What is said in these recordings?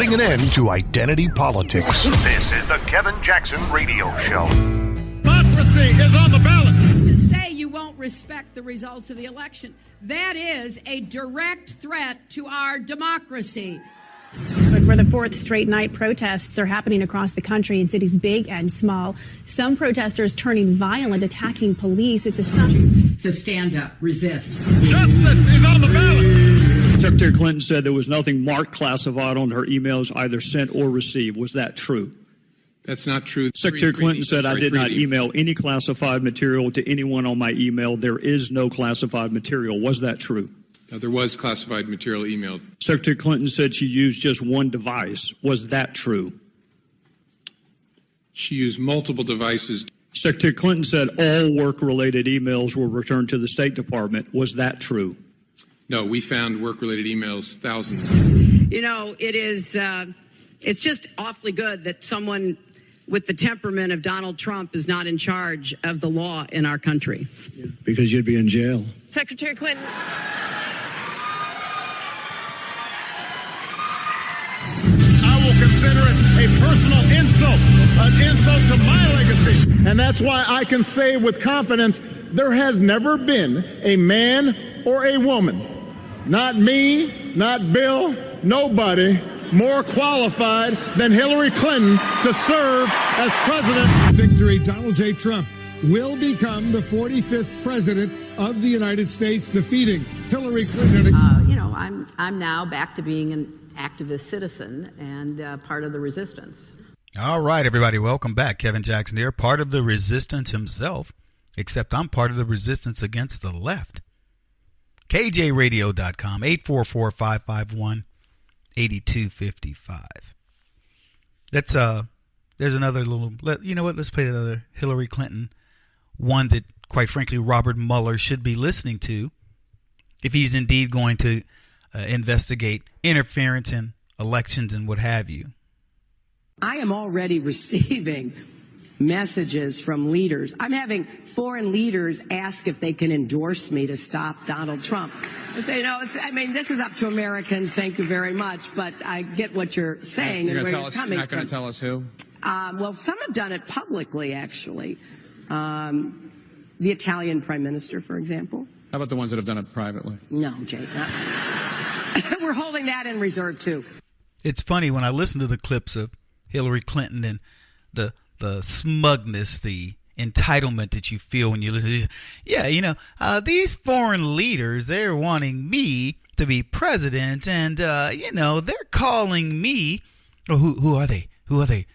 putting an end to identity politics. This is the Kevin Jackson Radio Show. Democracy is on the ballot. To say you won't respect the results of the election, that is a direct threat to our democracy. But for the fourth straight night, protests are happening across the country in cities big and small. Some protesters turning violent, attacking police. It's a So stand up, resist. Justice is on the ballot. Secretary Clinton said there was nothing marked classified on her emails either sent or received. Was that true? That's not true. Secretary Clinton said, I did not email any classified material to anyone on my email. There is no classified material. Was that true? There was classified material emailed. Secretary Clinton said she used just one device. Was that true? She used multiple devices. Secretary Clinton said all work-related emails were returned to the State Department. Was that true? No, we found work-related emails, thousands. You know, it's just awfully good that someone with the temperament of Donald Trump is not in charge of the law in our country. Because you'd be in jail. Secretary Clinton. I will consider it a personal insult, an insult to my legacy. And that's why I can say with confidence, there has never been a man or a woman, not me, not Bill, nobody, more qualified than Hillary Clinton to serve as president. Victory, Donald J. Trump will become the 45th president of the United States, defeating Hillary Clinton. I'm now back to being an activist citizen and part of the resistance. All right, everybody, welcome back. Kevin Jackson here, part of the resistance himself, except I'm part of the resistance against the left. KJRadio.com, 844-551-8255. There's another little, you know what, let's play another Hillary Clinton, one that, quite frankly, Robert Mueller should be listening to if he's indeed going to investigate interference in elections and what have you. I am already receiving messages from leaders. I'm having foreign leaders ask if they can endorse me to stop Donald Trump. I say, this is up to Americans. Thank you very much. But I get what you're saying and where you're coming from. You're not going to tell us who? Well, some have done it publicly, actually. The Italian prime minister, for example. How about the ones that have done it privately? No, Jake. We're holding that in reserve, too. It's funny when I listen to the clips of Hillary Clinton and the smugness, the entitlement that you feel when you listen to this. Yeah, these foreign leaders, they're wanting me to be president, and, they're calling me. Oh, who are they? Who are they?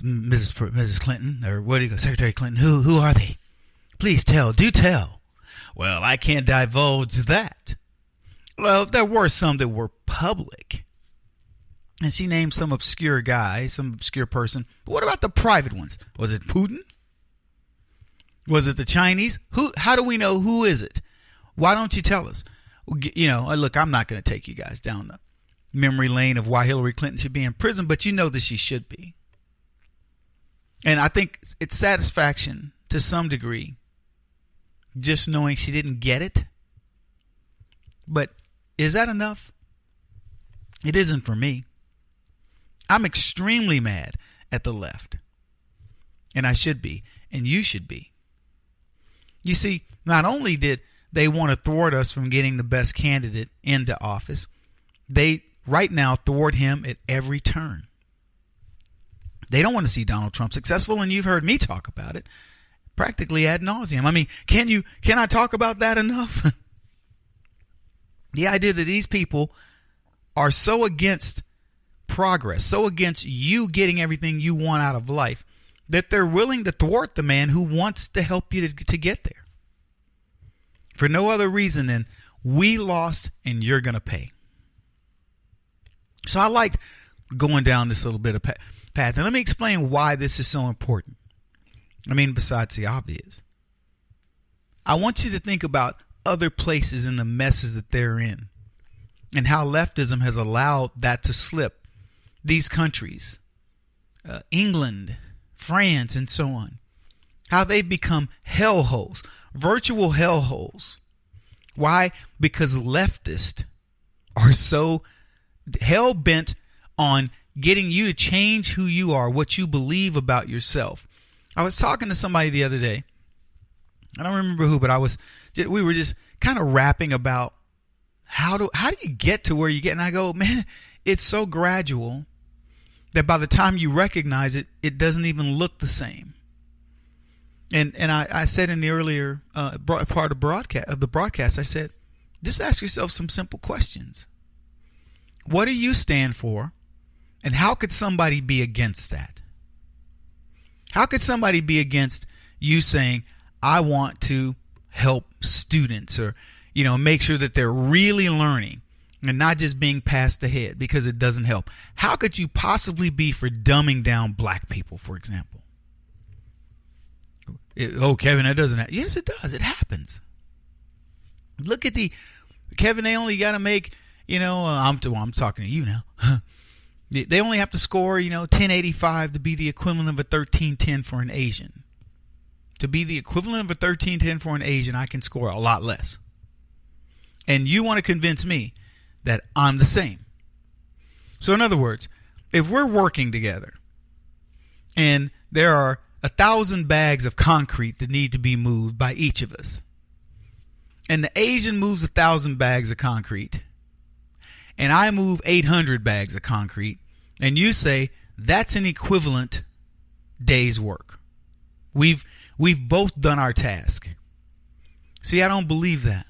Mrs. Clinton, or what do you go, Secretary Clinton? Who are they? Please tell, do tell. Well, I can't divulge that. Well, there were some that were public. And she named some obscure guy, some obscure person. But what about the private ones? Was it Putin? Was it the Chinese? How do we know who is it? Why don't you tell us? Look, I'm not going to take you guys down the memory lane of why Hillary Clinton should be in prison, but you know that she should be. And I think it's satisfaction to some degree just knowing she didn't get it. But is that enough? It isn't for me. I'm extremely mad at the left. And I should be. And you should be. You see, not only did they want to thwart us from getting the best candidate into office, they right now thwart him at every turn. They don't want to see Donald Trump successful, and you've heard me talk about it practically ad nauseum. I mean, can I talk about that enough? The idea that these people are so against progress, so against you getting everything you want out of life, that they're willing to thwart the man who wants to help you to get there. For no other reason than we lost and you're going to pay. So I liked going down this little bit of path. And let me explain why this is so important. I mean, besides the obvious. I want you to think about other places and the messes that they're in and how leftism has allowed that to slip. These countries, England, France, and so on, how they've become hellholes, virtual hellholes. Why? Because leftists are so hell-bent on getting you to change who you are, what you believe about yourself. I was talking to somebody the other day. I don't remember who, but we were just kind of rapping about how do you get to where you get. And I go, man, it's so gradual that by the time you recognize it, it doesn't even look the same. And I said in the earlier part of the broadcast, I said, just ask yourself some simple questions. What do you stand for? And how could somebody be against that? How could somebody be against you saying, I want to help students, or, make sure that they're really learning and not just being passed ahead, because it doesn't help? How could you possibly be for dumbing down black people, for example? Kevin, that doesn't happen. Yes, it does. It happens. Look at Kevin, they only got to make, I'm talking to you now. They only have to score, 1085 to be the equivalent of a 1310 for an Asian. To be the equivalent of a 1310 for an Asian, I can score a lot less. And you want to convince me that I'm the same. So in other words, if we're working together and there are 1,000 bags of concrete that need to be moved by each of us, and the Asian moves 1,000 bags of concrete, and I move 800 bags of concrete, and you say that's an equivalent day's work. We've both done our task. See, I don't believe that.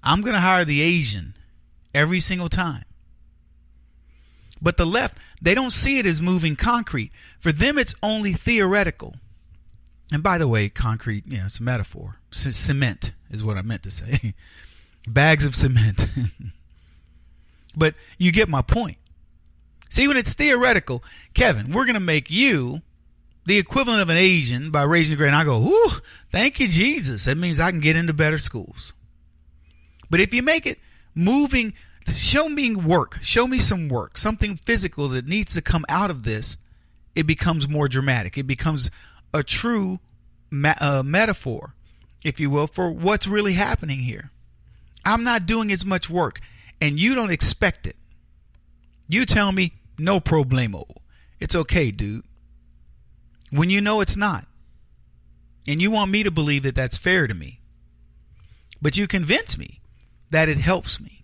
I'm going to hire the Asian every single time. But the left, they don't see it as moving concrete. For them, it's only theoretical. And by the way, concrete, it's a metaphor. Cement is what I meant to say. Bags of cement. But you get my point. See, when it's theoretical, Kevin, we're going to make you the equivalent of an Asian by raising the grade. And I go, whoo, thank you, Jesus. That means I can get into better schools. But if you make it moving, show me work. Show me some work, something physical that needs to come out of this. It becomes more dramatic. It becomes a true metaphor, if you will, for what's really happening here. I'm not doing as much work, and you don't expect it. You tell me, no problemo. It's okay, dude. When you know it's not. And you want me to believe that that's fair to me. But you convince me that it helps me.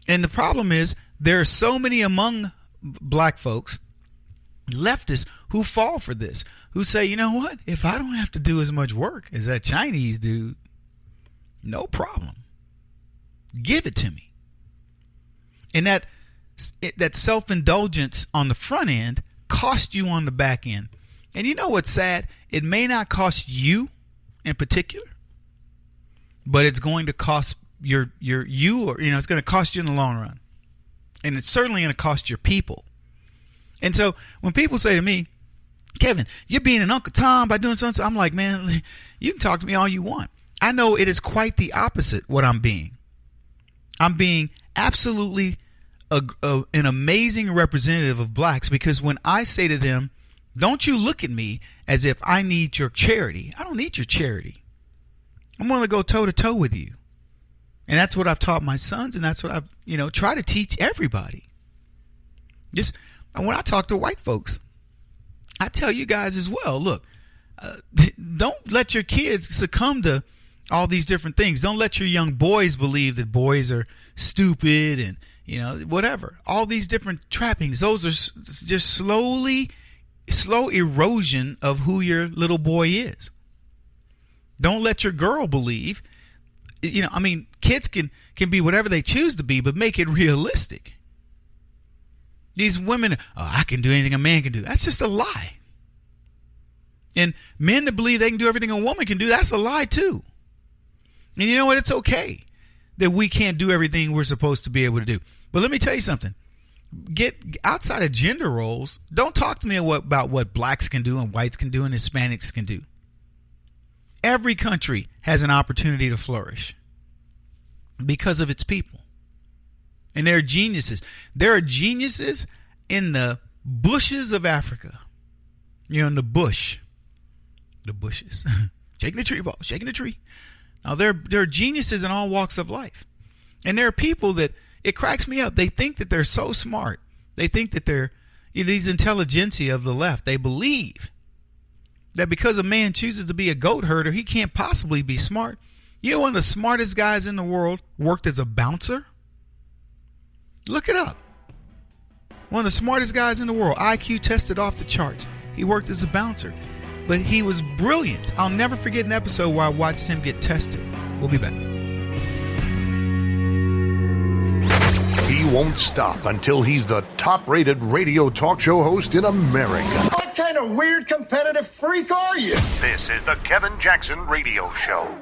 And the problem is, there are so many among black folks, leftists, who fall for this, who say, you know what, if I don't have to do as much work as that Chinese dude, no problem. Give it to me. And that self-indulgence on the front end cost you on the back end. And you know what's sad? It may not cost you in particular, but it's going to cost it's going to cost you in the long run. And it's certainly going to cost your people. And so when people say to me, Kevin, you're being an Uncle Tom by doing something, I'm like, man, you can talk to me all you want. I know it is quite the opposite what I'm being. I'm being absolutely an amazing representative of blacks, because when I say to them, don't you look at me as if I need your charity. I don't need your charity. I'm going to go toe to toe with you. And that's what I've taught my sons, and that's what I've, try to teach everybody. Just when I talk to white folks, I tell you guys as well, look, don't let your kids succumb to all these different things. Don't let your young boys believe that boys are stupid and, whatever. All these different trappings, those are just slow erosion of who your little boy is. Don't let your girl believe, kids can be whatever they choose to be, but make it realistic. These women, I can do anything a man can do. That's just a lie. And men that believe they can do everything a woman can do, that's a lie too. And you know what? It's okay that we can't do everything we're supposed to be able to do. But let me tell you something. Get outside of gender roles. Don't talk to me about what blacks can do and whites can do and Hispanics can do. Every country has an opportunity to flourish because of its people. And there are geniuses. There are geniuses in the bushes of Africa. In the bush. The bushes. Shaking the tree, ball. Shaking the tree. Now, there are geniuses in all walks of life. And there are people that It cracks me up. They think that they're so smart. They think that they're these intelligentsia of the left. They believe that because a man chooses to be a goat herder, he can't possibly be smart. You know, one of the smartest guys in the world worked as a bouncer. Look it up. One of the smartest guys in the world, IQ tested off the charts. He worked as a bouncer, but he was brilliant. I'll never forget an episode where I watched him get tested. We'll be back. He won't stop until he's the top-rated radio talk show host in America. What kind of weird competitive freak are you? This is the Kevin Jackson Radio Show.